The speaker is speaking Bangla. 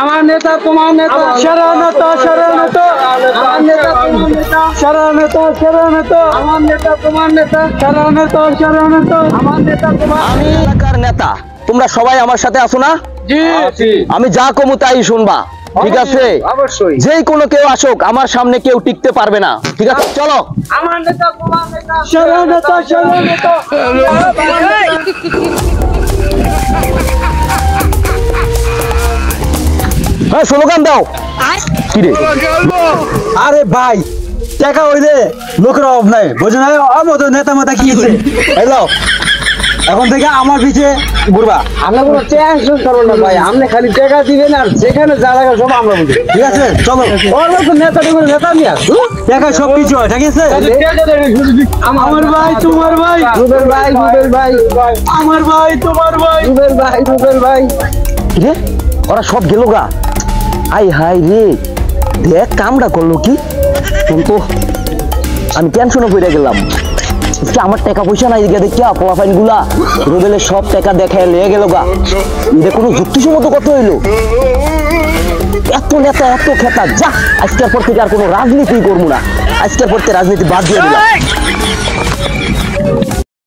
আমার নেতা তোমার নেতা সেরা নেতা সেরা নেতা আমার নেতা তোমার নেতা সেরা নেতা সেরা নেতা আমার নেতা তোমার নেতা সেরা নেতা সেরা নেতা আমার নেতা তোমার আমি এলাকার নেতা, তোমরা সবাই আমার সাথে আসো না? জি আমি যা কমু তাই শুনবা, ঠিক আছে? অবশ্যই যেই কোনো কেউ আসুক, আমার সামনে কেউ টিকতে পারবে না, ঠিক আছে? চলো। আমার নেতা তোমার নেতা সেরা নেতা সেরা নেতা হ্যাঁ, স্লোগান দাও। কি রে? আরে ভাই টাকা হইলে লোকের অভাব নাই, বুঝো না? আমার তো নেতা মাতা কি আছে? হ্যালো, এখন থেকে আমার পিছে ঘুরবা, আমরা কোনো টেনশন করবো না ভাই, আপনি খালি টাকা দিবেন আর যেখানে যা লাগে সব আমরা বুঝি। ঠিক আছে? চলো, ওর তো নেতা দেবো নেতা নিয়ে টাকা সব কিছু হয়, ঠিক আছে? আমার ভাই তোমার ভাই, রুবেল ভাই রুবেল ভাই আমার ভাই তোমার ভাই। রুবেল ভাই রুবেল ভাই কি রে? ওরা সব গেল গা। আই হাই রে, দেখ কামটা করলো কি? কিন্তু আমি টেনশনে পড়ে গেলাম। আজকে আমার টাকা পয়সা নাই, দিকে দেখিয়া পোলাফাইন গুলা রুবেলের সব টাকা দেখায় লিয়ে গেল গা। এটা কোনো যুক্তিসম্মত কথা হইলো? এত নেতা এত খেতা, যা আজকের পর থেকে আর কোনো রাজনীতি করবো না। আজকের পর থেকে রাজনীতি বাদ দিয়ে দিলাম।